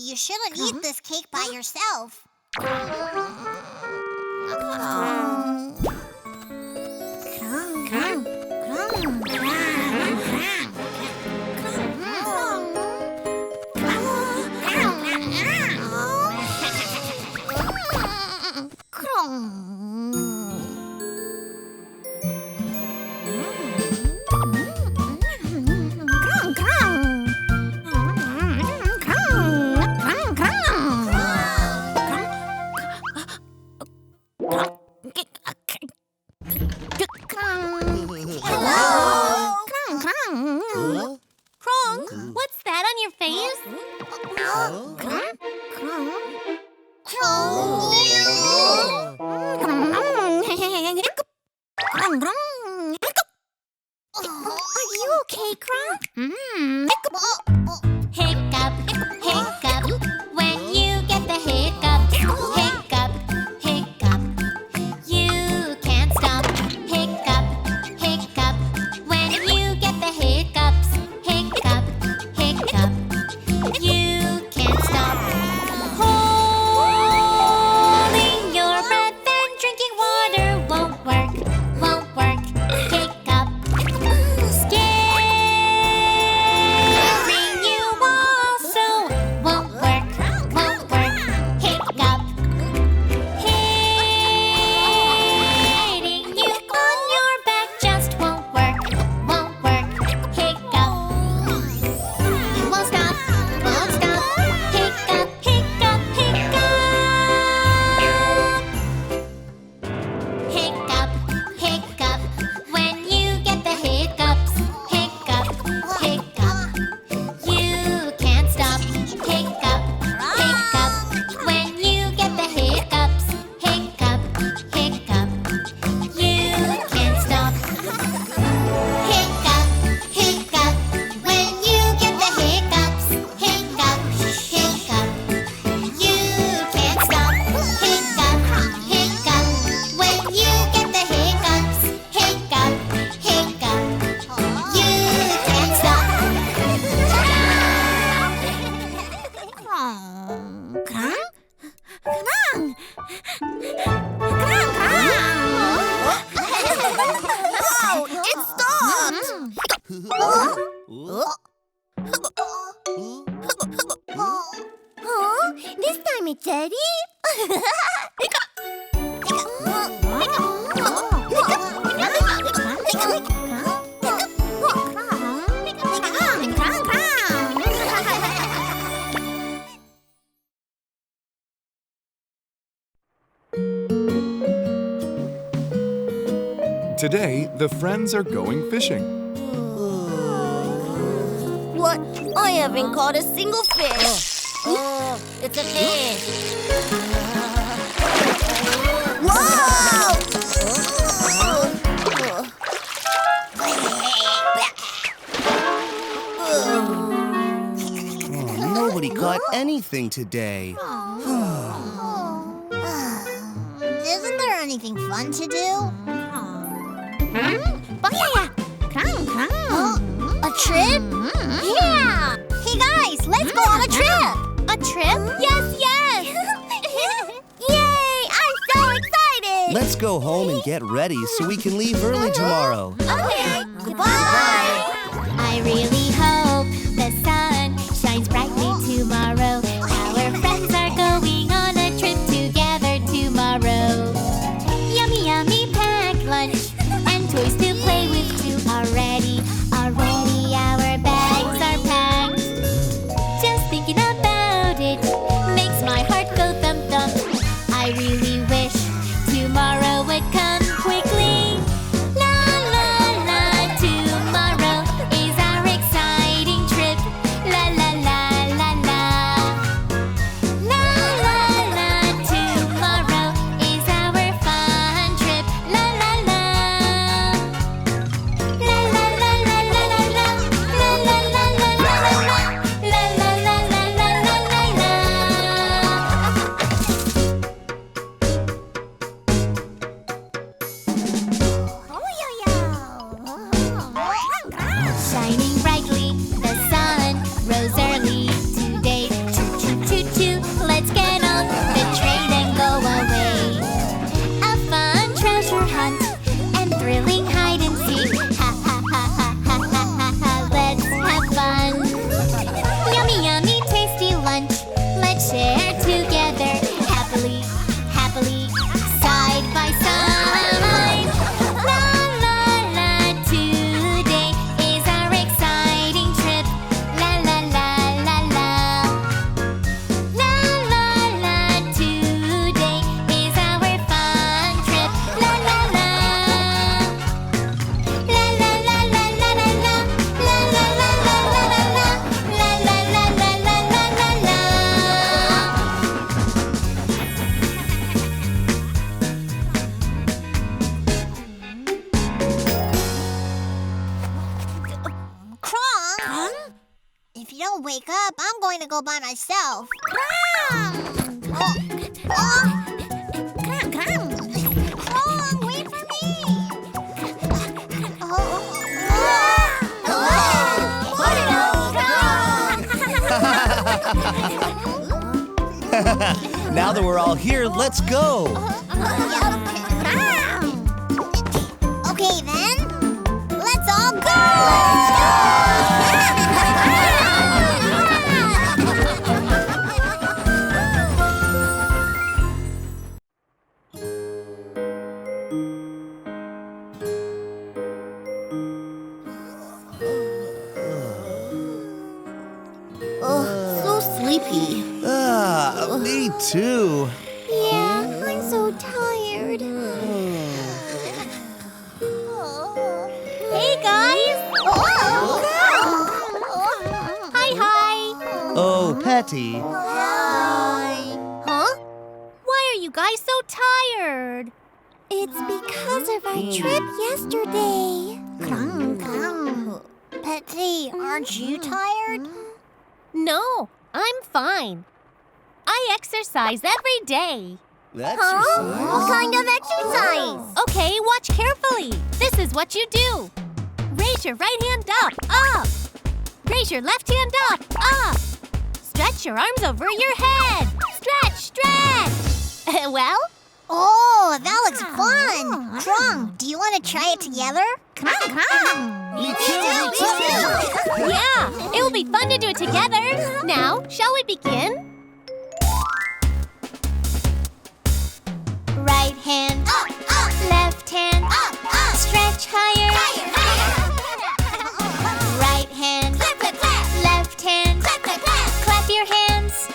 you shouldn't eat this cake by yourself. Crong, what's that on your face? Are you okay, Crong? Hiccup, hiccup, when you get the hiccups. Hiccup, hiccup, you can't stop. Hiccup, hiccup, when you get the hiccups. Hiccup, hiccup, you can't stop. Holding your breath and drinking water won't work, won't work. Hiccup, scaring you also won't work, won't work. Hiccup, hitting you on your back just won't work, won't work. Hiccup, won't stop, won't stop. Hiccup, hiccup, hiccup. Hiccup, hiccup, when you get the hiccups. Hiccup, hiccup, you can't stop. Hiccup, hiccup, when you get the hiccups. Hiccup, hiccup, you can't stop. Hiccup, hiccup, when you get the hiccups. Hiccup, hiccup, you can't stop. Hiccup, hiccup, when you get the hiccups. Hiccup, hiccup, you can't stop. Whoa, it stopped! This time it's ready. Today, the friends are going fishing. What? I haven't caught a single fish. It's a fish. Nobody caught anything today. Isn't there anything fun to do? A trip? Yeah! Hey guys, let's go on a trip! A trip? Yes, yes. Yay! I'm so excited! Let's go home and get ready so we can leave early tomorrow. Okay. Goodbye! I really hope the sun shines brightly tomorrow. Our friends are going on a trip together tomorrow. Yummy, yummy packed lunch and toys to play with too. Already our bags are packed. Just thinking about it makes my heart go thump thump. I really wish tomorrow would come quickly. La la la, tomorrow is our exciting going to go by myself. Crong, wait for me. Now that we're all here, let's go. Okay then, let's all go! So sleepy. Me too. Yeah, I'm so tired. Hey, guys! Hi. Oh, Patty. Huh? Why are you guys so tired? It's because of our trip yesterday. Petty, aren't you tired? No, I'm fine. I exercise every day. Exercise? What kind of exercise? Okay, watch carefully. This is what you do. Raise your right hand up. Raise your left hand up. Stretch your arms over your head. Stretch. Well? Oh, that looks fun. Crong, do you want to try it together? Me too. Yeah, it will be fun to do it together. Now, shall we begin? Right hand, left hand, stretch higher. Right hand, left hand, clap your hands.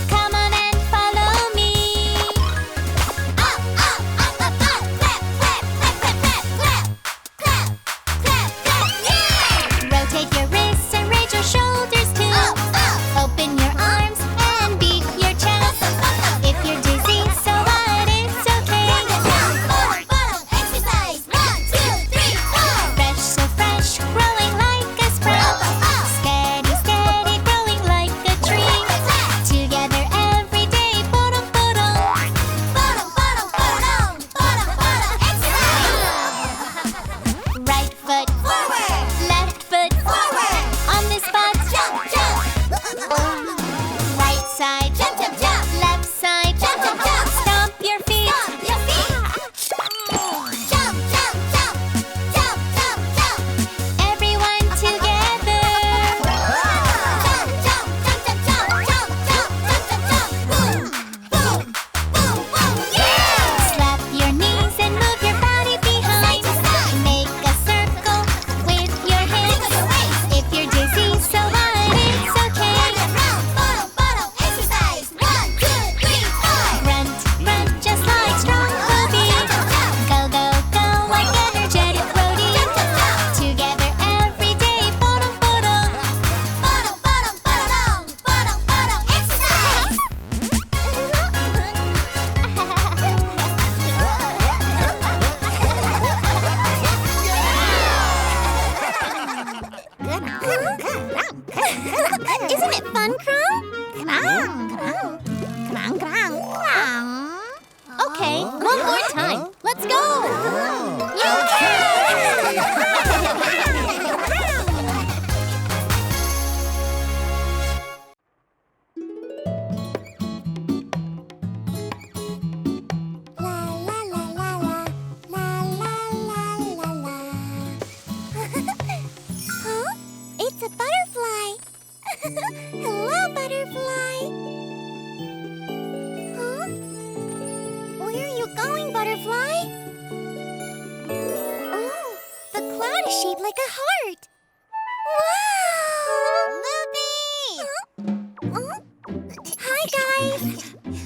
Come on and follow me. Rotate your wrists and raise your shoulders too. Open your arms and beat your chest. If you're dizzy, so what? It's okay. Exercise. 1, 2, 3, 4. Fresh, so fresh, growing like a sprout. Steady, growing like a tree. Together every day. Exercise. Right foot, Forward. left foot, Forward. on the spot. Jump. Right side, Jump. left side. Jump. Stomp your feet. Stomp your feet. Jump. Everyone together. Slap your knees and move your body behind. Make a circle with your hands. If you're dizzy, so what? It's okay. Exercise. 1, 2, 3, 4. Grunt, just like strong boobies. Go, like energetic roadies. Together every day. Isn't it fun, Crong? Okay, one more time. Let's go. Huh? It's a butterfly. Hello, butterfly. Huh? Where are you going, butterfly? Oh, the cloud is shaped like a heart. Wow! Loopy! Huh? Hi, guys.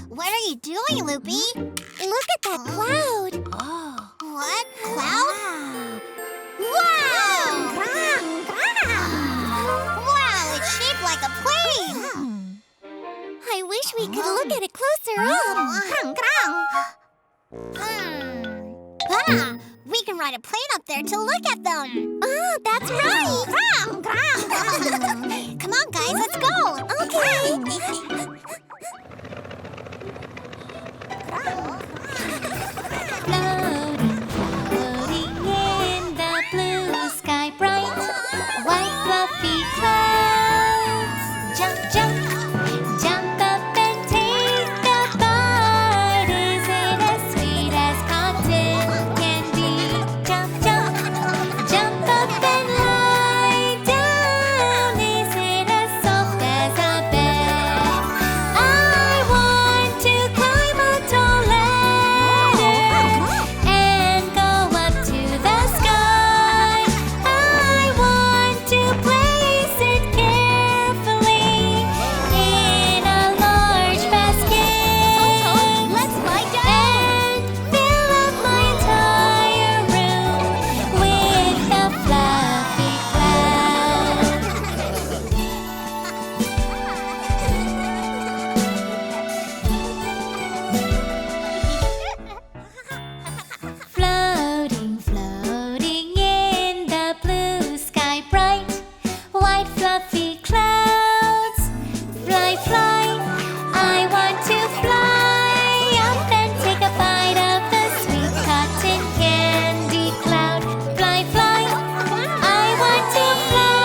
What are you doing, Loopy? Look at that cloud. What? Cloud? Wow! Wow, it's shaped like a plane. I wish we could look at it closer up. We can ride a plane up there to look at them. Oh, that's right. Come on, guys, let's go. Okay. Floating in the blue sky bright, white fluffy clouds. Jump, jump, jump up and take a bite. Is it as sweet as cotton candy? Jump, jump, jump up and lie down. Is it as soft as a bed? I want to climb a tall ladder and go up to the sky. I want to place it carefully in a large basket. Let's lie down. And fill up my entire room with the fluffy clouds. Floating, floating in the blue sky bright, white fluffy clouds. Fly, fly, I want to fly up and take a bite of the sweet cotton candy cloud. Fly, fly, I want to fly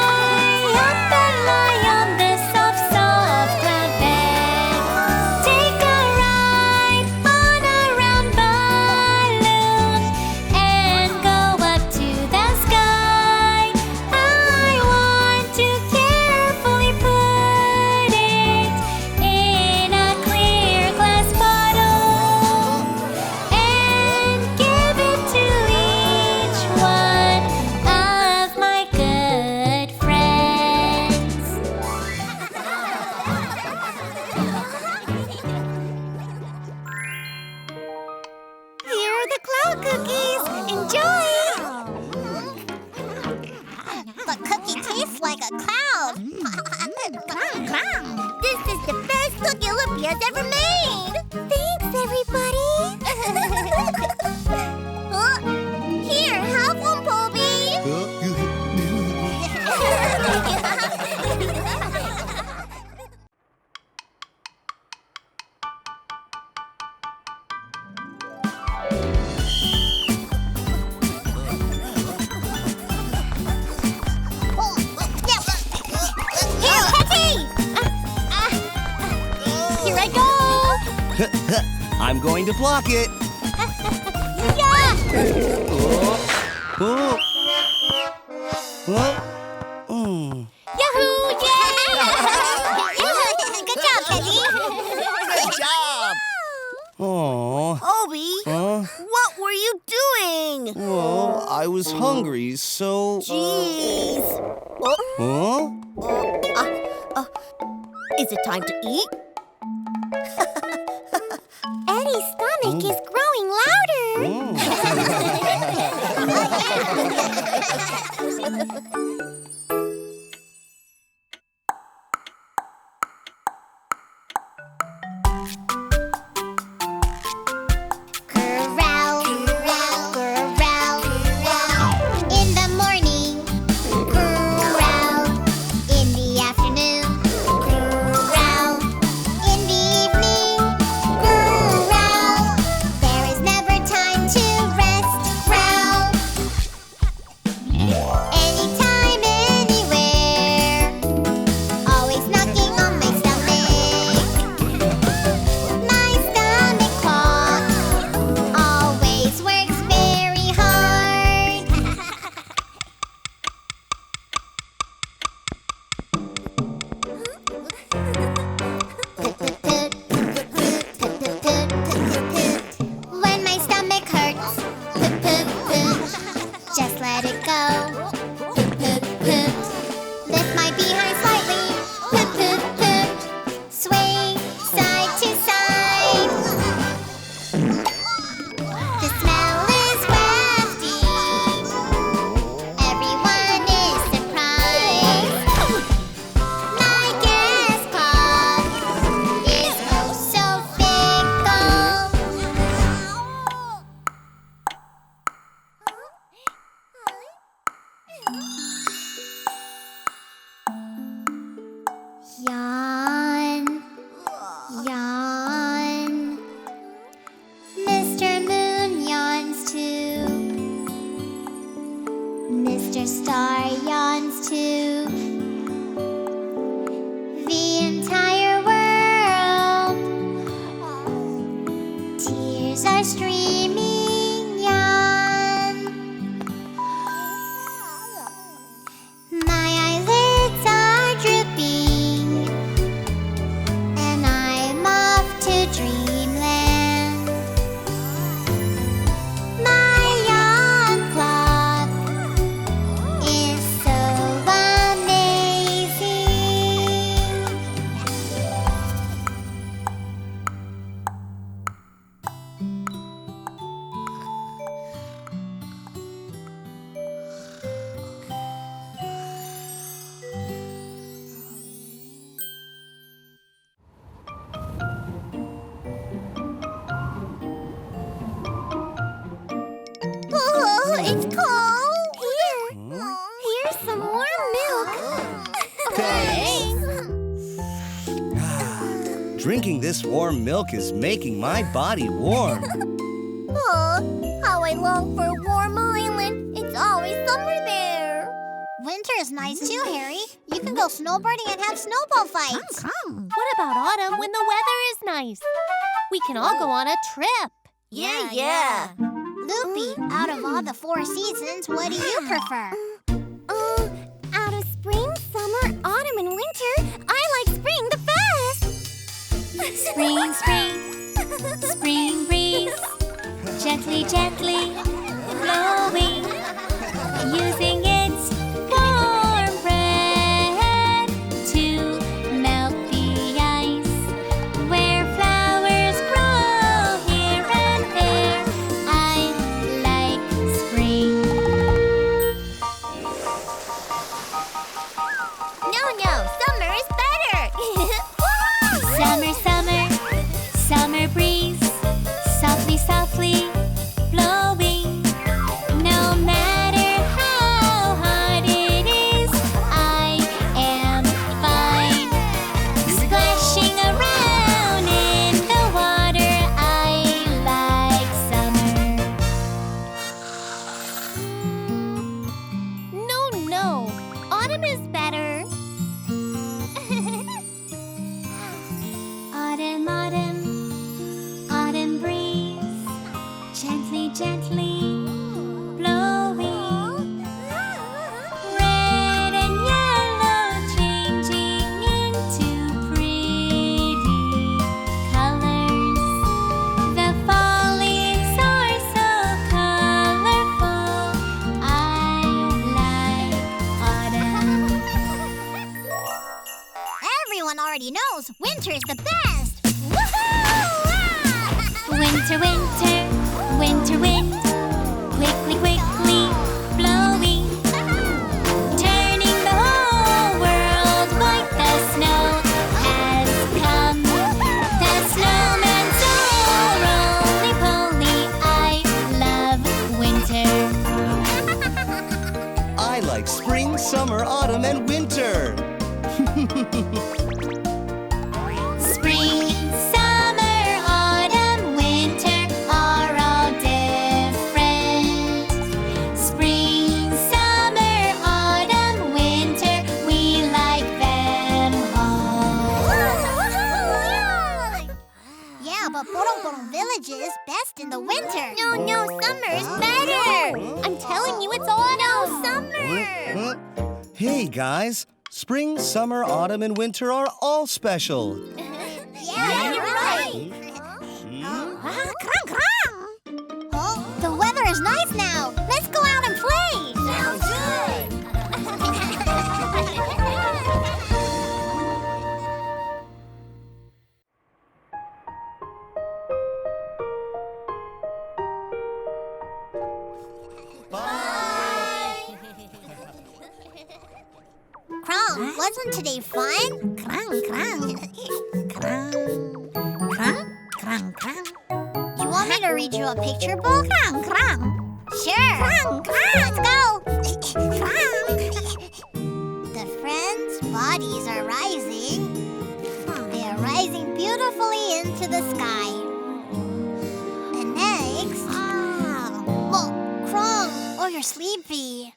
up and lie on this soft, soft cloud bed. Take a ride on a round balloon and go up to the sky. I want to carefully put it in a clear glass bottle and give it to each one of my good friends. Here are the cloud cookies. Enjoy. The cookie tastes like a cloud. This is the best cookie Loopy has ever made. Thanks, everybody. Here, have one, Poby. Here, Petty! Here I go! I'm going to block it. Yeah! Oh. Oh. Yahoo! Yeah! Good job, Petty! Great job! Oh. Obi, Huh? what were you doing? Well, I was hungry, so. Jeez. Huh? Is it time to eat? Eddie's stomach is growing louder. Corral, corral, corral, corral. In the morning, corral. In the afternoon, corral. In the evening, corral. Drinking this warm milk is making my body warm. Oh, how I long for a warm island. It's always summer there. Winter is nice too, Harry. You can go snowboarding and have snowball fights. What about autumn when the weather is nice? We can all go on a trip. Yeah. Loopy, out of all the 4 seasons, what do you prefer? Out of spring, summer, autumn, and winter, I like spring the best. Spring, spring, spring breeze, gently, gently blowing, using its warm breath to melt the ice. Where flowers grow here and there, I like spring. No, summer is better. Summer, summer, summer breeze, softly, softly blowing. No matter how hot it is, I am fine. Splashing around in the water, I like summer. No, autumn is better. Autumn, autumn, autumn breeze, gently, gently blowing. Red and yellow changing into pretty colors. The fall leaves are so colorful. I like autumn. Everyone already knows winter is the best. Winter, winter, winter wind, quickly, quickly blowing, turning the whole world white. The snow has come. The snowman's so roly-poly. I love winter. I like spring, summer, autumn, and winter. Spring, summer, autumn, winter are all different. Spring, summer, autumn, winter, we like them all. Yeah, but Pororo Village is best in the winter. No, summer is better. I'm telling you, it's autumn. Summer. Hey, guys. Spring, summer, autumn, and winter are all special. Yeah, you're right. Oh, the weather is nice now. Let's go out and play. Sounds Crong, wasn't today fun? Crong. You want me to read you a picture book? Sure. Let's go. The friends' bodies are rising. They are rising beautifully into the sky. And next... Oh, Crong, oh, you're sleepy.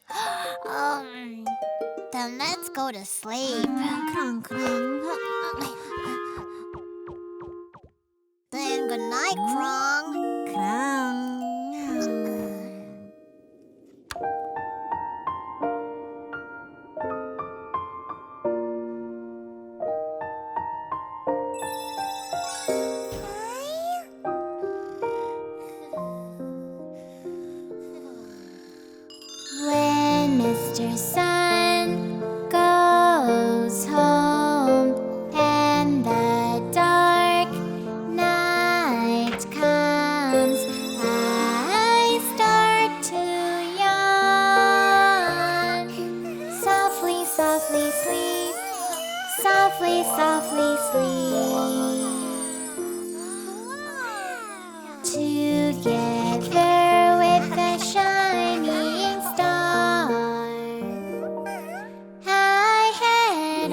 Then let's go to sleep. Then good night, Crong. When Mr. Sun goes home and the dark night comes, I start to yawn. Softly, softly sleep, softly, softly sleep. Together with the shining star, I head